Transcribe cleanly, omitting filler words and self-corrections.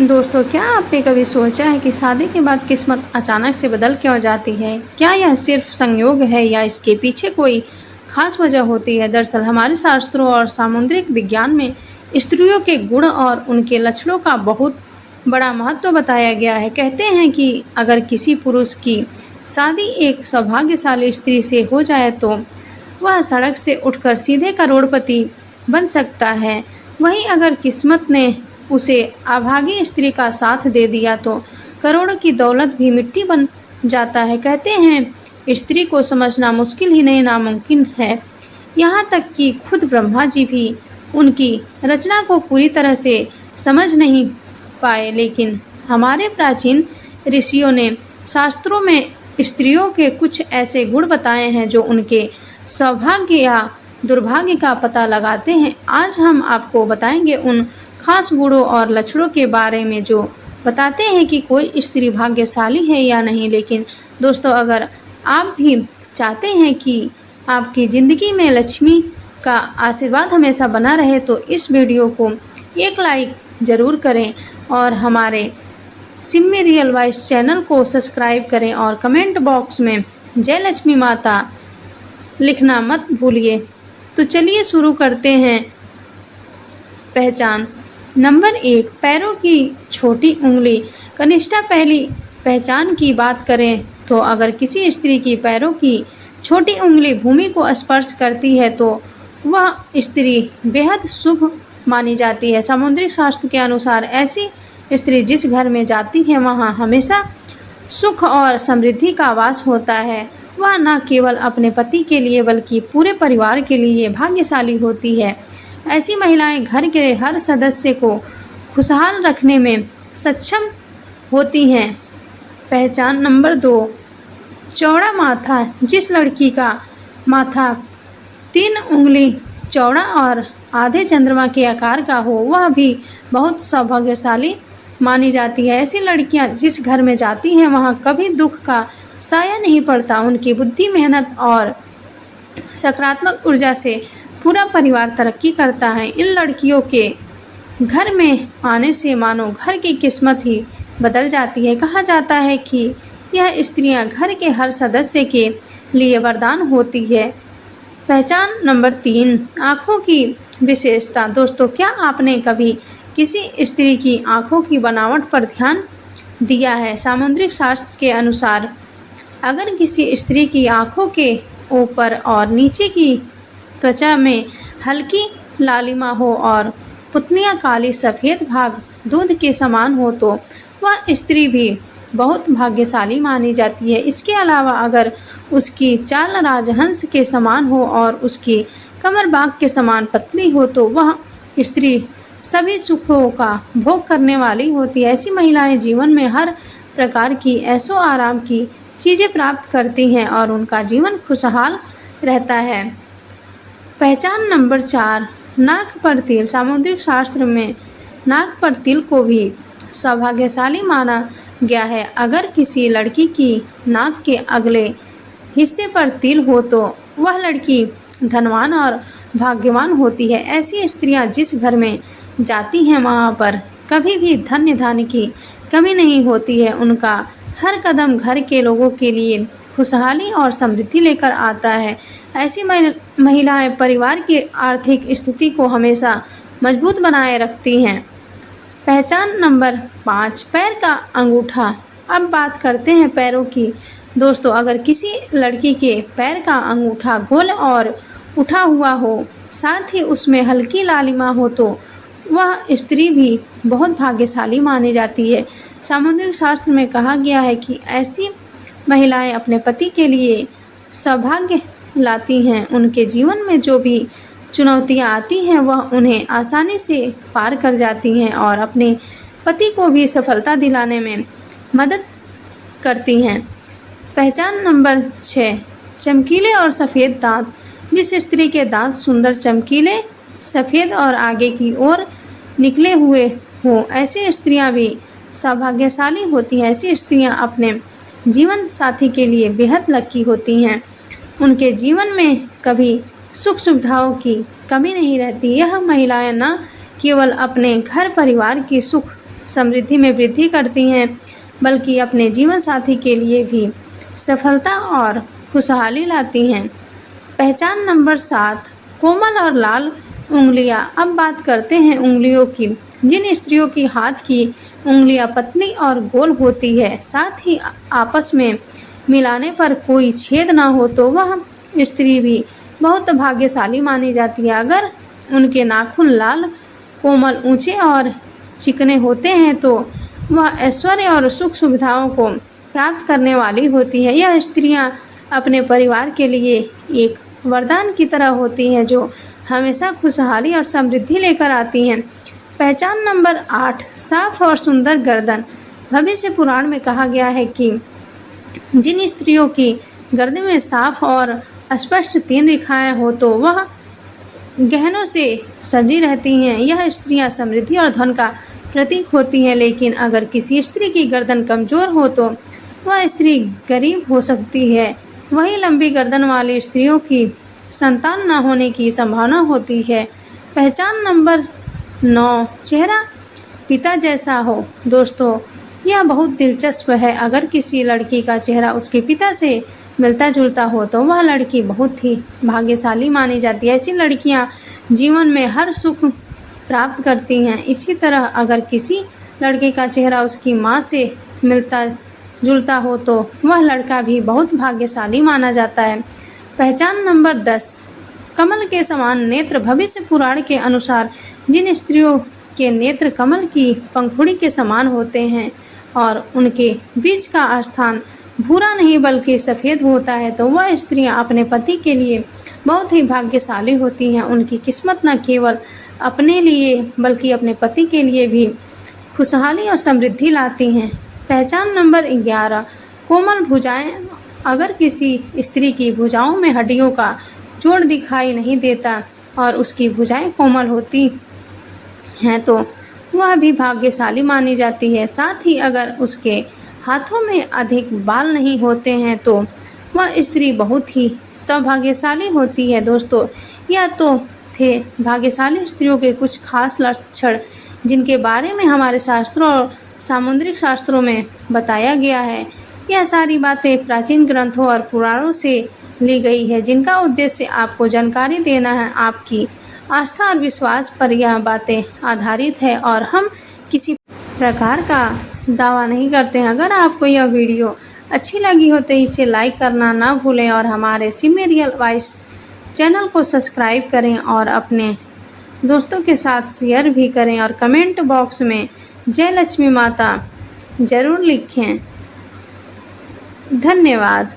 दोस्तों, क्या आपने कभी सोचा है कि शादी के बाद किस्मत अचानक से बदल क्यों जाती है? क्या यह सिर्फ संयोग है या इसके पीछे कोई खास वजह होती है? दरअसल हमारे शास्त्रों और सामुद्रिक विज्ञान में स्त्रियों के गुण और उनके लक्षणों का बहुत बड़ा महत्व बताया गया है। कहते हैं कि अगर किसी पुरुष की शादी एक सौभाग्यशाली स्त्री से हो जाए तो वह सड़क से उठकर सीधे करोड़पति बन सकता है। वहीं अगर किस्मत ने उसे अभागी स्त्री का साथ दे दिया तो करोड़ों की दौलत भी मिट्टी बन जाता है। कहते हैं स्त्री को समझना मुश्किल ही नहीं नामुमकिन है। यहाँ तक कि खुद ब्रह्मा जी भी उनकी रचना को पूरी तरह से समझ नहीं पाए, लेकिन हमारे प्राचीन ऋषियों ने शास्त्रों में स्त्रियों के कुछ ऐसे गुण बताए हैं जो उनके सौभाग्य या दुर्भाग्य का पता लगाते हैं। आज हम आपको बताएंगे उन खास गुणों और लक्षणों के बारे में जो बताते हैं कि कोई स्त्री भाग्यशाली है या नहीं। लेकिन दोस्तों, अगर आप भी चाहते हैं कि आपकी ज़िंदगी में लक्ष्मी का आशीर्वाद हमेशा बना रहे तो इस वीडियो को एक लाइक ज़रूर करें और हमारे सिम्मी रियल वॉइस चैनल को सब्सक्राइब करें और कमेंट बॉक्स में जय लक्ष्मी माता लिखना मत भूलिए। तो चलिए शुरू करते हैं। पहचान नंबर 1, पैरों की छोटी उंगली। कनिष्ठा पहली पहचान की बात करें तो अगर किसी स्त्री की पैरों की छोटी उंगली भूमि को स्पर्श करती है तो वह स्त्री बेहद शुभ मानी जाती है। सामुद्रिक शास्त्र के अनुसार ऐसी स्त्री जिस घर में जाती है वहाँ हमेशा सुख और समृद्धि का वास होता है। वह न केवल अपने पति के लिए बल्कि पूरे परिवार के लिए भाग्यशाली होती है। ऐसी महिलाएं घर के हर सदस्य को खुशहाल रखने में सक्षम होती हैं। पहचान नंबर 2, चौड़ा माथा। जिस लड़की का माथा 3 उंगली चौड़ा और आधे चंद्रमा के आकार का हो वह भी बहुत सौभाग्यशाली मानी जाती है। ऐसी लड़कियां जिस घर में जाती हैं वहां कभी दुख का साया नहीं पड़ता। उनकी बुद्धि, मेहनत और सकारात्मक ऊर्जा से पूरा परिवार तरक्की करता है। इन लड़कियों के घर में आने से मानो घर की किस्मत ही बदल जाती है। कहा जाता है कि यह स्त्रियां घर के हर सदस्य के लिए वरदान होती है। पहचान नंबर 3, आँखों की विशेषता। दोस्तों, क्या आपने कभी किसी स्त्री की आँखों की बनावट पर ध्यान दिया है? सामुद्रिक शास्त्र के अनुसार अगर किसी स्त्री की आँखों के ऊपर और नीचे की त्वचा में हल्की लालिमा हो और पुतलियाँ काली सफ़ेद भाग दूध के समान हो तो वह स्त्री भी बहुत भाग्यशाली मानी जाती है। इसके अलावा अगर उसकी चाल राजहंस के समान हो और उसकी कमर बाघ के समान पतली हो तो वह स्त्री सभी सुखों का भोग करने वाली होती है। ऐसी महिलाएं जीवन में हर प्रकार की ऐशो आराम की चीज़ें प्राप्त करती हैं और उनका जीवन खुशहाल रहता है। पहचान नंबर 4, नाक पर तिल। सामुद्रिक शास्त्र में नाक पर तिल को भी सौभाग्यशाली माना गया है। अगर किसी लड़की की नाक के अगले हिस्से पर तिल हो तो वह लड़की धनवान और भाग्यवान होती है। ऐसी स्त्रियां जिस घर में जाती हैं वहां पर कभी भी धन्य धान्य की कमी नहीं होती है। उनका हर कदम घर के लोगों के लिए खुशहाली और समृद्धि लेकर आता है। ऐसी महिलाएं परिवार की आर्थिक स्थिति को हमेशा मजबूत बनाए रखती हैं। पहचान नंबर 5, पैर का अंगूठा। अब बात करते हैं पैरों की। दोस्तों, अगर किसी लड़की के पैर का अंगूठा गोल और उठा हुआ हो, साथ ही उसमें हल्की लालिमा हो तो वह स्त्री भी बहुत भाग्यशाली मानी जाती है। सामुद्रिक शास्त्र में कहा गया है कि ऐसी महिलाएं अपने पति के लिए सौभाग्य लाती हैं। उनके जीवन में जो भी चुनौतियां आती हैं वह उन्हें आसानी से पार कर जाती हैं और अपने पति को भी सफलता दिलाने में मदद करती हैं। पहचान नंबर 6, चमकीले और सफ़ेद दांत। जिस स्त्री के दांत सुंदर, चमकीले, सफ़ेद और आगे की ओर निकले हुए हों ऐसी स्त्रियां भी सौभाग्यशाली होती हैं। ऐसी स्त्रियां अपने जीवन साथी के लिए बेहद लकी होती हैं। उनके जीवन में कभी सुख सुविधाओं की कमी नहीं रहती। यह महिलाएं न केवल अपने घर परिवार की सुख समृद्धि में वृद्धि करती हैं, बल्कि अपने जीवन साथी के लिए भी सफलता और खुशहाली लाती हैं। पहचान नंबर 7, कोमल और लाल उंगलियां। अब बात करते हैं उंगलियों की। जिन स्त्रियों की हाथ की उंगलियां पतली और गोल होती है, साथ ही आपस में मिलाने पर कोई छेद ना हो, तो वह स्त्री भी बहुत भाग्यशाली मानी जाती है। अगर उनके नाखून लाल, कोमल, ऊंचे और चिकने होते हैं तो वह ऐश्वर्य और सुख सुविधाओं को प्राप्त करने वाली होती है। यह स्त्रियां अपने परिवार के लिए एक वरदान की तरह होती हैं, जो हमेशा खुशहाली और समृद्धि लेकर आती हैं। पहचान नंबर 8, साफ और सुंदर गर्दन। भविष्य पुराण में कहा गया है कि जिन स्त्रियों की गर्दन में साफ और स्पष्ट 3 रेखाएं हो तो वह गहनों से सजी रहती हैं। यह स्त्रियां समृद्धि और धन का प्रतीक होती हैं, लेकिन अगर किसी स्त्री की गर्दन कमज़ोर हो तो वह स्त्री गरीब हो सकती है। वहीं लंबी गर्दन वाली स्त्रियों की संतान न होने की संभावना होती है। पहचान नंबर 9, चेहरा पिता जैसा हो। दोस्तों, यह बहुत दिलचस्प है। अगर किसी लड़की का चेहरा उसके पिता से मिलता जुलता हो तो वह लड़की बहुत ही भाग्यशाली मानी जाती है। ऐसी लड़कियां जीवन में हर सुख प्राप्त करती हैं। इसी तरह अगर किसी लड़के का चेहरा उसकी माँ से मिलता जुलता हो तो वह लड़का भी बहुत भाग्यशाली माना जाता है। पहचान नंबर 10, कमल के समान नेत्र। भविष्य पुराण के अनुसार जिन स्त्रियों के नेत्र कमल की पंखुड़ी के समान होते हैं और उनके बीच का स्थान भूरा नहीं बल्कि सफ़ेद होता है, तो वह स्त्रियां अपने पति के लिए बहुत ही भाग्यशाली होती हैं। उनकी किस्मत न केवल अपने लिए बल्कि अपने पति के लिए भी खुशहाली और समृद्धि लाती हैं। पहचान नंबर 11, कोमल भुजाएं। अगर किसी स्त्री की भुजाओं में हड्डियों का जोड़ दिखाई नहीं देता और उसकी भुजाएं कोमल होती हैं तो वह भी भाग्यशाली मानी जाती है। साथ ही अगर उसके हाथों में अधिक बाल नहीं होते हैं तो वह स्त्री बहुत ही सौभाग्यशाली होती है। दोस्तों, यह तो थे भाग्यशाली स्त्रियों के कुछ खास लक्षण, जिनके बारे में हमारे शास्त्रों और सामुद्रिक शास्त्रों में बताया गया है। यह सारी बातें प्राचीन ग्रंथों और पुराणों से ली गई है, जिनका उद्देश्य आपको जानकारी देना है। आपकी आस्था और विश्वास पर यह बातें आधारित है और हम किसी प्रकार का दावा नहीं करते हैं। अगर आपको यह वीडियो अच्छी लगी हो तो इसे लाइक करना ना भूलें और हमारे सीमेरियल वॉइस चैनल को सब्सक्राइब करें और अपने दोस्तों के साथ शेयर भी करें और कमेंट बॉक्स में जय लक्ष्मी माता ज़रूर लिखें। धन्यवाद।